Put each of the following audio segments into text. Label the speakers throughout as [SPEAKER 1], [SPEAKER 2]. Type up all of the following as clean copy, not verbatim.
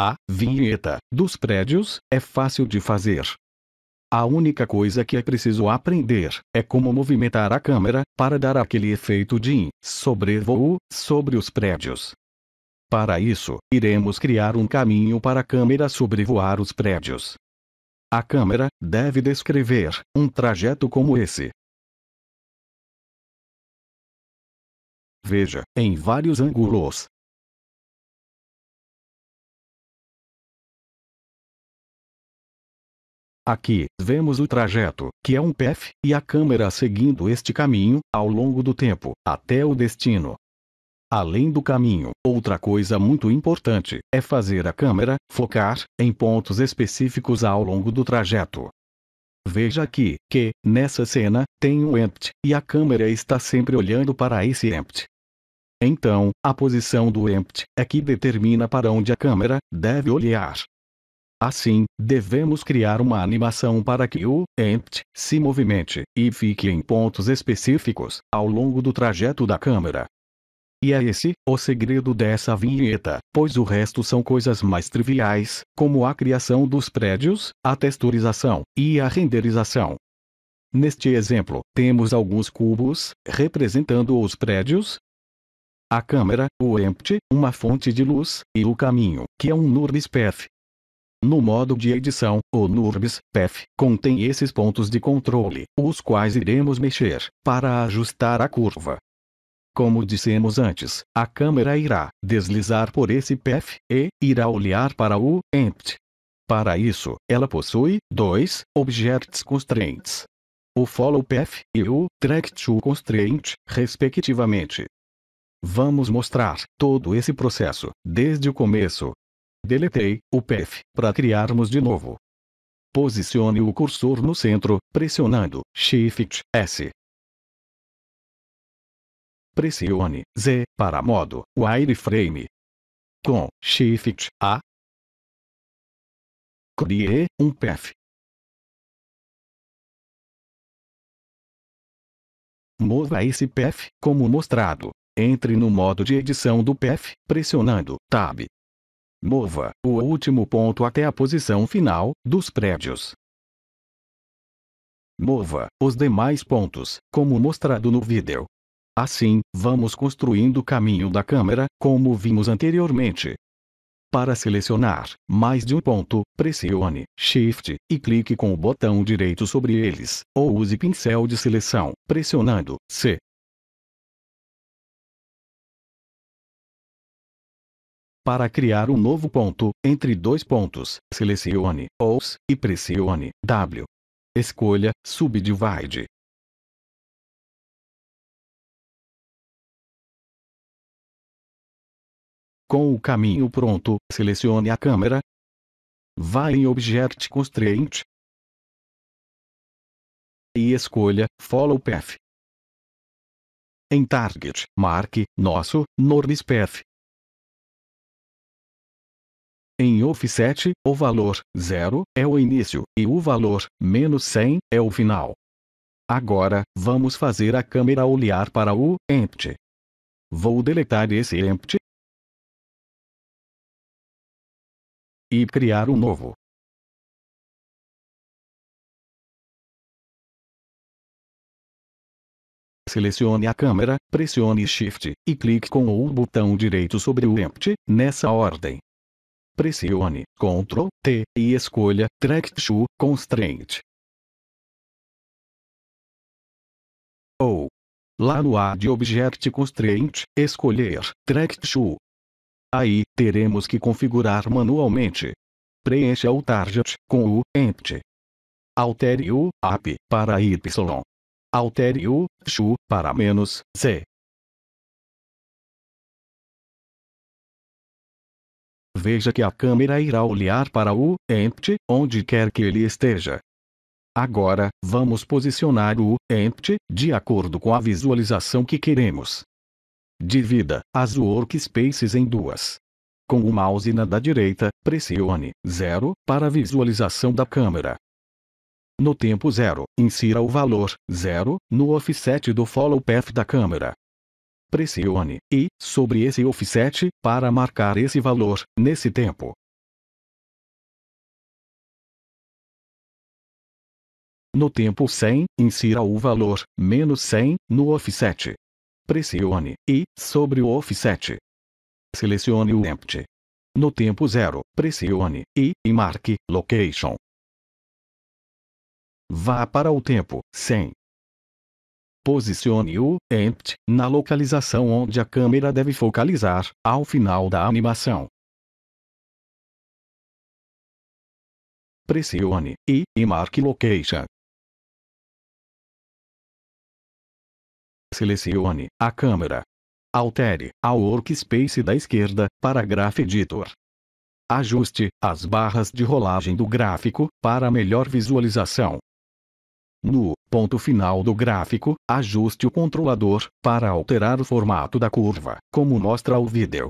[SPEAKER 1] A vinheta dos prédios é fácil de fazer. A única coisa que é preciso aprender é como movimentar a câmera para dar aquele efeito de sobrevoo sobre os prédios. Para isso, iremos criar um caminho para a câmera sobrevoar os prédios. A câmera deve descrever um trajeto como esse. Veja, em vários ângulos. Aqui, vemos o trajeto, que é um path, e a câmera seguindo este caminho, ao longo do tempo, até o destino. Além do caminho, outra coisa muito importante, é fazer a câmera focar em pontos específicos ao longo do trajeto. Veja aqui, que, nessa cena, tem um empty, e a câmera está sempre olhando para esse empty. Então, a posição do empty é que determina para onde a câmera deve olhar. Assim, devemos criar uma animação para que o empty se movimente e fique em pontos específicos ao longo do trajeto da câmera. E é esse o segredo dessa vinheta, pois o resto são coisas mais triviais, como a criação dos prédios, a texturização e a renderização. Neste exemplo, temos alguns cubos representando os prédios, a câmera, o empty, uma fonte de luz, e o caminho, que é um NURBS Path. No modo de edição, o NURBS Path contém esses pontos de controle, os quais iremos mexer para ajustar a curva. Como dissemos antes, a câmera irá deslizar por esse path e irá olhar para o empty. Para isso, ela possui dois Object Constraints: o Follow Path e o Track to Constraint, respectivamente. Vamos mostrar todo esse processo desde o começo. Deletei o path para criarmos de novo. Posicione o cursor no centro, pressionando Shift S. Pressione Z para modo wireframe. Com Shift A, crie um path. Mova esse path como mostrado. Entre no modo de edição do path, pressionando Tab. Mova o último ponto até a posição final dos prédios. Mova os demais pontos, como mostrado no vídeo. Assim, vamos construindo o caminho da câmera, como vimos anteriormente. Para selecionar mais de um ponto, pressione Shift e clique com o botão direito sobre eles, ou use pincel de seleção, pressionando C. Para criar um novo ponto, entre dois pontos, selecione Os e pressione W. Escolha Subdivide. Com o caminho pronto, selecione a câmera. Vá em Object Constraint e escolha Follow Path. Em Target, marque nosso NURBS Path. Em Offset, o valor 0 é o início e o valor -100 é o final. Agora, vamos fazer a câmera olhar para o empty. Vou deletar esse empty e criar um novo. Selecione a câmera, pressione Shift e clique com o botão direito sobre o empty, nessa ordem. Pressione Ctrl T e escolha Track to Constraint. Ou, lá no Add Object Constraint, escolher Track to. Aí, teremos que configurar manualmente. Preencha o target com o empty. Altere o up para Y. Altere o to para -Z. Veja que a câmera irá olhar para o empty onde quer que ele esteja. Agora, vamos posicionar o empty de acordo com a visualização que queremos. Divida as workspaces em duas. Com o mouse na da direita, pressione 0 para a visualização da câmera. No tempo 0, insira o valor 0 no offset do follow path da câmera. Pressione I sobre esse offset para marcar esse valor nesse tempo. No tempo 100, insira o valor -100 no offset. Pressione I sobre o offset. Selecione o empty. No tempo 0, pressione I e marque Location. Vá para o tempo 100. Posicione o empty na localização onde a câmera deve focalizar, ao final da animação. Pressione I e marque Location. Selecione a câmera. Altere a workspace da esquerda para Graph Editor. Ajuste as barras de rolagem do gráfico para melhor visualização. No ponto final do gráfico, ajuste o controlador para alterar o formato da curva, como mostra o vídeo.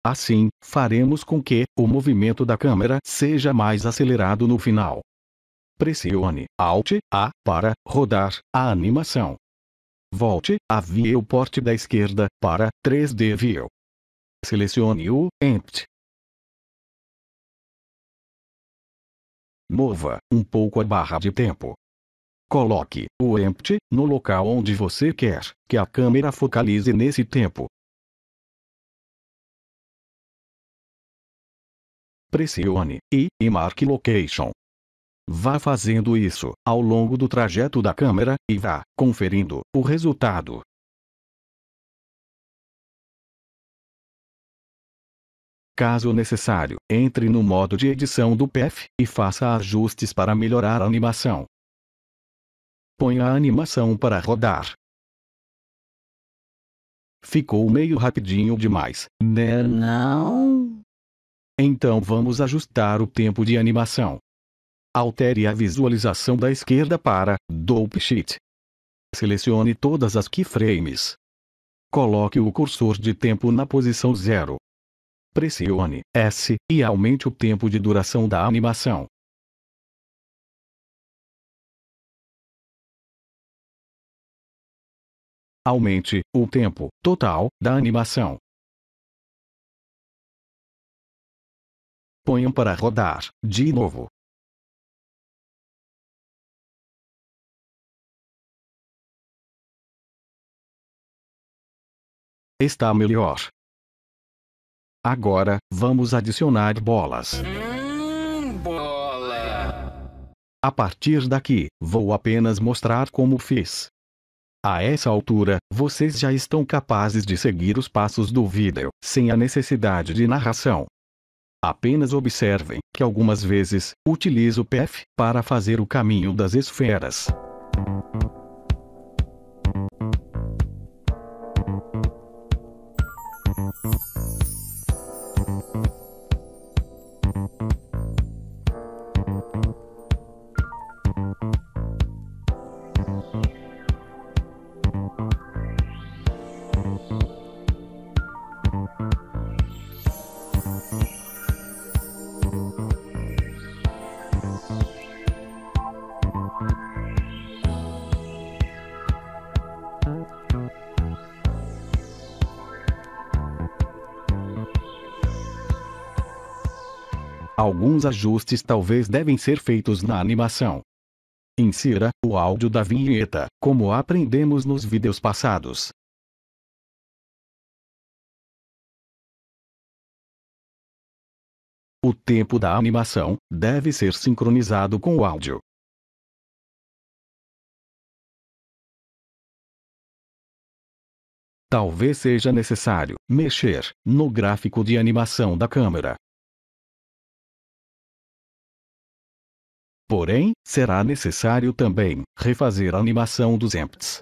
[SPEAKER 1] Assim, faremos com que o movimento da câmera seja mais acelerado no final. Pressione Alt+A para rodar a animação. Volte a viewport da esquerda para 3D View. Selecione o Empty. Mova um pouco a barra de tempo. Coloque o Empty no local onde você quer que a câmera focalize nesse tempo. Pressione I e marque Location. Vá fazendo isso ao longo do trajeto da câmera e vá conferindo o resultado. Caso necessário, entre no modo de edição do PF e faça ajustes para melhorar a animação. Ponha a animação para rodar. Ficou meio rapidinho demais, né? Não? Então vamos ajustar o tempo de animação. Altere a visualização da esquerda para Dope Sheet. Selecione todas as keyframes. Coloque o cursor de tempo na posição 0. Pressione S e aumente o tempo de duração da animação. Aumente o tempo total da animação. Ponha para rodar de novo. Está melhor. Agora, vamos adicionar bolas. Bola! A partir daqui, vou apenas mostrar como fiz. A essa altura, vocês já estão capazes de seguir os passos do vídeo, sem a necessidade de narração. Apenas observem que algumas vezes, utilizo o PF para fazer o caminho das esferas. Alguns ajustes talvez devem ser feitos na animação. Insira o áudio da vinheta, como aprendemos nos vídeos passados. O tempo da animação deve ser sincronizado com o áudio. Talvez seja necessário mexer no gráfico de animação da câmera. Porém, será necessário também refazer a animação dos empties.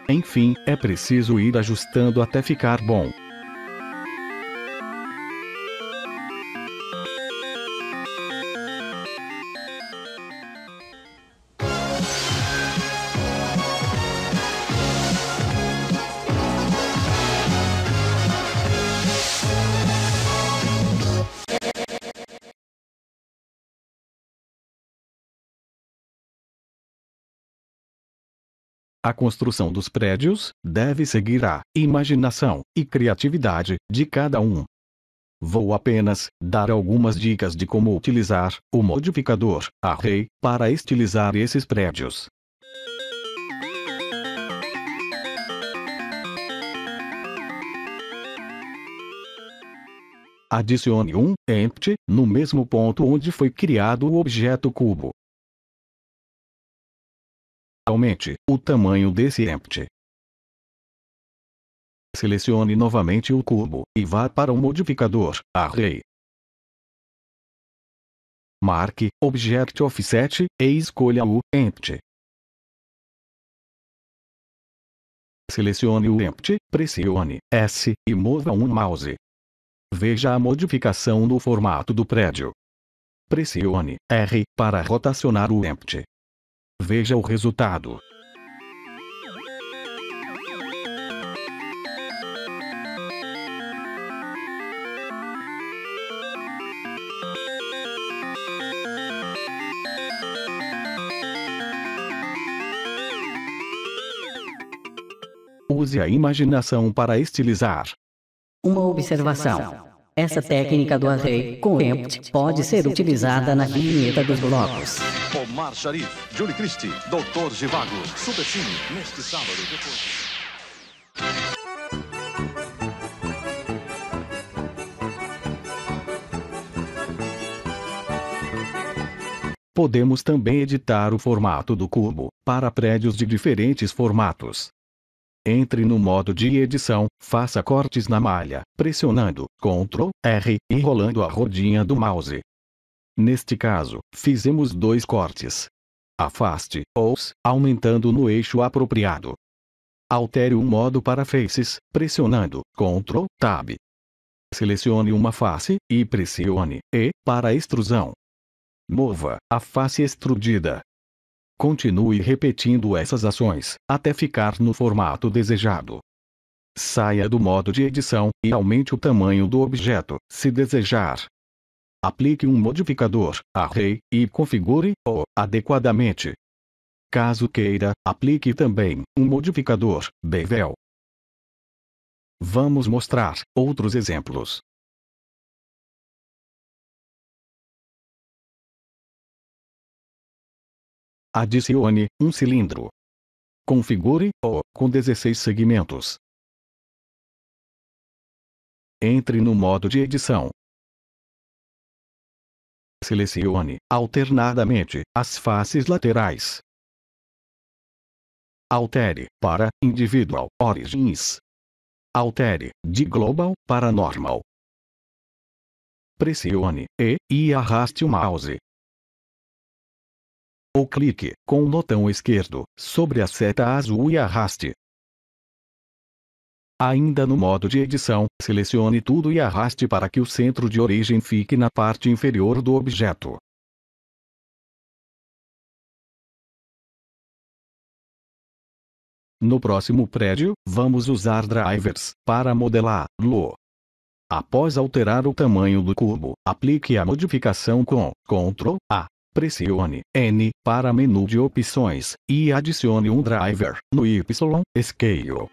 [SPEAKER 1] Enfim, é preciso ir ajustando até ficar bom. A construção dos prédios deve seguir a imaginação e criatividade de cada um. Vou apenas dar algumas dicas de como utilizar o modificador Array para estilizar esses prédios. Adicione um empty no mesmo ponto onde foi criado o objeto cubo. Aumente o tamanho desse empty. Selecione novamente o cubo e vá para o modificador Array. Marque Object Offset e escolha o Empty. Selecione o Empty, pressione S e mova um mouse. Veja a modificação no formato do prédio. Pressione R para rotacionar o Empty. Veja o resultado. Use a imaginação para estilizar.
[SPEAKER 2] Uma observação. Essa técnica do array com empty pode ser utilizada na vinheta dos blocos.
[SPEAKER 3] Omar Sharif, Julie Christie, Dr. Zhivago, Super Cine, neste sábado depois.
[SPEAKER 1] Podemos também editar o formato do cubo para prédios de diferentes formatos. Entre no modo de edição, faça cortes na malha, pressionando Ctrl R e rolando a rodinha do mouse. Neste caso, fizemos 2 cortes. Afaste os, aumentando no eixo apropriado. Altere o modo para faces, pressionando Ctrl Tab. Selecione uma face e pressione E para extrusão. Mova a face extrudida. Continue repetindo essas ações até ficar no formato desejado. Saia do modo de edição e aumente o tamanho do objeto, se desejar. Aplique um modificador Array e configure-o adequadamente. Caso queira, aplique também um modificador Bevel. Vamos mostrar outros exemplos. Adicione um cilindro. Configure-o com 16 segmentos. Entre no modo de edição. Selecione alternadamente as faces laterais. Altere para Individual Origins. Altere de Global para Normal. Pressione E arraste o mouse. Ou clique com o botão esquerdo sobre a seta azul e arraste. Ainda no modo de edição, selecione tudo e arraste para que o centro de origem fique na parte inferior do objeto. No próximo prédio, vamos usar drivers para modelá-lo. Após alterar o tamanho do cubo, aplique a modificação com Ctrl A. Pressione N para menu de opções e adicione um driver no Y-Scale.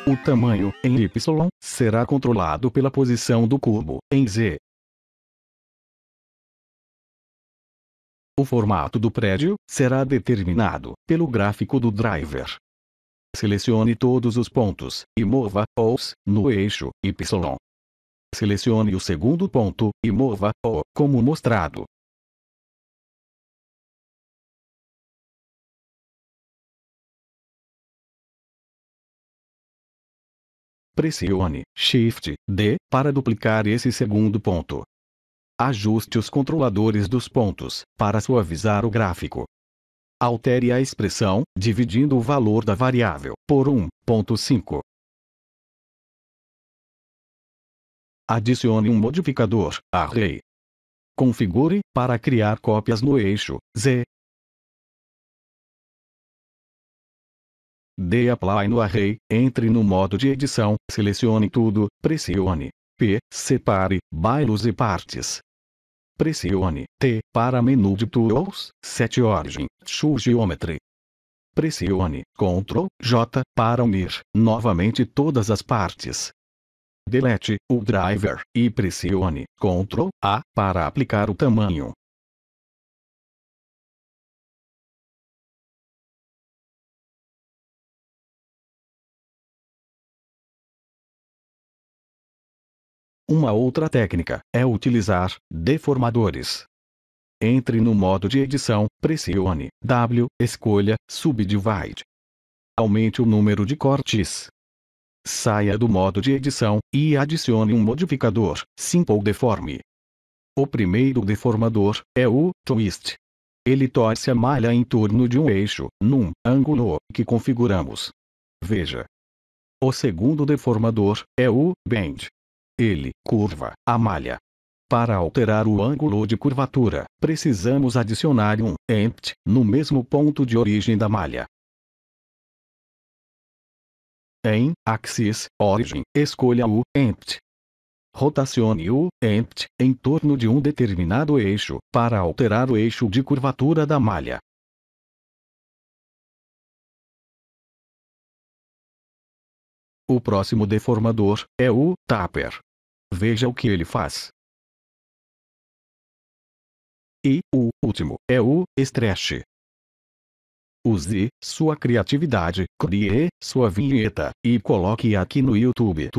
[SPEAKER 1] O tamanho em Y será controlado pela posição do cubo em Z. O formato do prédio será determinado pelo gráfico do driver. Selecione todos os pontos e mova-os no eixo Y. Selecione o segundo ponto e mova-o como mostrado. Pressione Shift D para duplicar esse segundo ponto. Ajuste os controladores dos pontos para suavizar o gráfico. Altere a expressão, dividindo o valor da variável por 1.5. Adicione um modificador Array. Configure para criar cópias no eixo Z. Dê apply no array, entre no modo de edição, selecione tudo, pressione P, separe, bylos e partes. Pressione T, para menu de Tools, Set Origin, Choose Geometry. Pressione Ctrl J, para unir, novamente todas as partes. Delete o driver, e pressione Ctrl A, para aplicar o tamanho. Uma outra técnica é utilizar deformadores. Entre no modo de edição, pressione W, escolha Subdivide. Aumente o número de cortes. Saia do modo de edição e adicione um modificador, Simple Deform. O primeiro deformador é o Twist. Ele torce a malha em torno de um eixo, num ângulo que configuramos. Veja. O segundo deformador é o Bend. Ele curva a malha. Para alterar o ângulo de curvatura, precisamos adicionar um Empty no mesmo ponto de origem da malha. Em Axis Origin, escolha o Empty. Rotacione o Empty em torno de um determinado eixo, para alterar o eixo de curvatura da malha. O próximo deformador é o Taper. Veja o que ele faz. E o último é o Stretch. Use sua criatividade, crie sua vinheta e coloque aqui no YouTube.